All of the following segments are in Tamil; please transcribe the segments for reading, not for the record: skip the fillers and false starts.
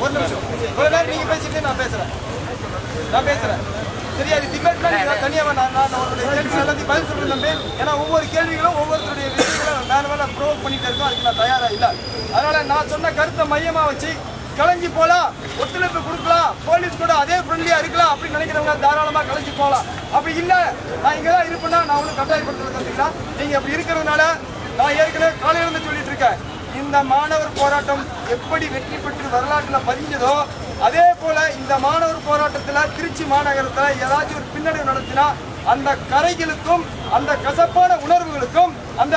ஒரு நிமிஷம் நீங்க பேசிட்டு நான் பேசுறேன் சரியா? இது டிபேட்ல நீங்க தனியாக நான் உங்களுடைய கேள்வி எல்லாத்தையும் பதில் சொல்றேன் நம்பி. ஏன்னா ஒவ்வொரு கேள்விகளும் ஒவ்வொருத்தருடைய விஷயங்களும் மேல ப்ரூவ் பண்ணிட்டு இருக்கோம். அதுக்கு நான் தயாரா இல்லை. அதனால நான் சொன்ன கருத்தை மையமா வச்சு கலைஞ்சி போலாம், ஒத்துழைப்பு கொடுக்கலாம், போலீஸ் கூட அதே ஃப்ரெண்ட்லியா இருக்கலாம் அப்படின்னு நினைக்கிறவங்க தாராளமா கலைஞ்சி போகலாம். அப்படி இல்லை நான் இங்கதான் இருப்பேன்னா நான் ஒன்றும் கட்டாயப்படுத்துறது பார்த்தீங்கன்னா நீங்க அப்படி இருக்கிறதுனால நான் ஏற்கனவே காலையில இருந்து சொல்லிட்டு இருக்கேன். இந்த மாணவர் போராட்டம் எப்படி வெற்றி பெற்று வரலாற்றில் பதிஞ்சதோ அதே போல இந்த மாணவர் போராட்டத்தில் திருச்சி மாநகரத்தில் ஏதாச்சும் ஒரு பின்னடைவு நடத்தினா அந்த கரைகளுக்கும் அந்த கசப்பான உணர்வுகளுக்கும் அந்த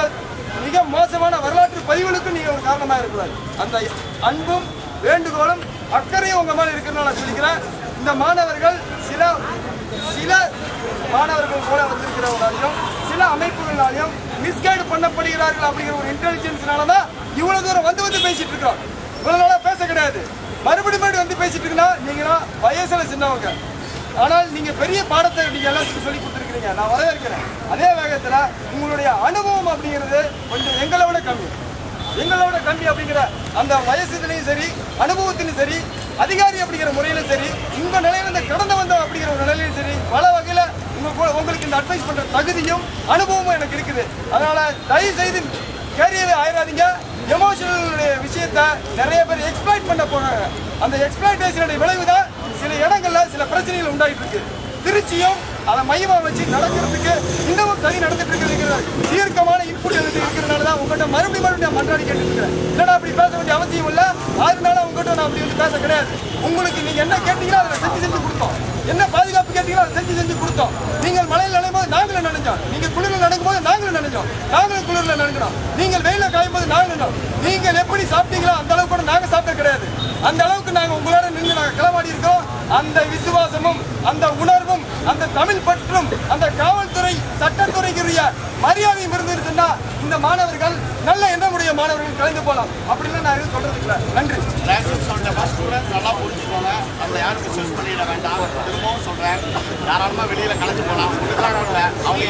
மிக மோசமான வரலாற்று பதிவுகளுக்கும் நீங்க ஒரு காரணமாக இருக்கிறார். அந்த அன்பும் வேண்டுகோளும் அக்கறையும் உங்க மேல இருக்கிறதுனால சொல்லிக்கிறேன். இந்த மாணவர்கள் சில மாணவர்கள் போல வந்திருக்கிறவங்களாலையும் சில அமைப்புகளாலையும் மிஸ்கைடு பண்ணப்படுகிறார்கள் அப்படிங்கிற ஒரு இன்டெலிஜென்ஸ்னாலதான் இவ்வளவு தூரம் வந்து பேசிட்டு இருக்கிறோம். இவ்வளவு நாளா பேச கிடையாது, மறுபடியும் வந்து பேசிட்டு இருக்குன்னா நீங்க வயசுல சின்னவங்க. ஆனால் நீங்க பெரிய பாடத்தை நீங்க எல்லாத்துக்கும் சொல்லி கொடுத்துருக்கீங்க, நான் வரவேற்கிறேன். அதே வேகத்துல உங்களுடைய அனுபவம் அப்படிங்கிறது கொஞ்சம் எங்களோட கம்மி அப்படிங்கிற அந்த வயசுலையும் சரி அனுபவத்திலும் சரி அதிகாரி அப்படிங்கிற முறையிலும் சரி உங்க நிலையில கடந்து வந்தோம் அப்படிங்கிற ஒரு நிலையிலும் சரி பல வகையில உங்களுக்கு இந்த அட்வைஸ் பண்ற தகுதியும் அனுபவமும் எனக்கு இருக்குது. அதனால தயவு செய்து கேரியரை ஆயிராதீங்க. எமோஷனல் விஷயத்த நிறைய பேர் எக்ஸ்பிளைட் பண்ண போறாங்க. அந்த எக்ஸ்பிளைட்டேஷனுடைய விளைவுதான் சில இடங்கள்ல சில பிரச்சனைகள் உண்டாயிட்டு இருக்கு. திருச்சியும் அதை மையமா வச்சு நடக்கிறதுக்கு இன்னமும் சரி நடந்துட்டு இருக்கிறது தீர்க்கமான இன்புட் இருக்கிறதுனாலதான் உங்கள்கிட்ட மறுபடியும் மன்றாடி கேட்டு இருக்கிறேன். இல்லைன்னா அப்படி பேச வேண்டிய அவசியம் இல்லை. அதனால உங்கள்கிட்ட நான் அப்படி வந்து பேச கிடையாது. உங்களுக்கு நீங்க என்ன கேட்டீங்களோ அதை செஞ்சு கொடுத்தோம். என்ன பாதுகாப்பு கேட்டீங்களோ அதை செஞ்சு கொடுத்தோம். நீங்கள் மழையில் நனையும் போது நாங்களும் நினைஞ்சோம், நீங்க குளிரில் நடக்கும் போது நாங்களும் நினைஞ்சோம், நாங்களும் குளிரில் நினைக்கணும். நீங்கள் வெயில காயும் போது நாங்களும் நீங்கள் எப்படி சாப்பிட்டீங்களோ அந்த அளவுக்கு கூட நாங்க சாப்பிட கிடையாது. அந்த அளவுக்கு நாங்க உங்களோட நின்று நாங்க களமாடி இருக்கோம். அந்த விசுவாசமும் அந்த உணர்வும் அந்த தமிழ் பற்றும் அந்த காவல்துறை சட்டத்துறைக்குரிய மரியாதையும் இருந்திருக்குன்னா இந்த மாணவர்கள் நல்ல எண்ணமுடைய மாணவர்கள் கலந்து போகலாம் அப்படின்னு நான் எதுவும் சொல்றதுக்கு இல்லை. நன்றி. நல்லா புரிஞ்சுக்கோங்க, அதில் யாரும் மிஸ்யூஸ் பண்ணிட வேண்டாம். திரும்பவும் சொல்றேன், தாராளமாக வெளியில கலந்து போகலாம். அவங்க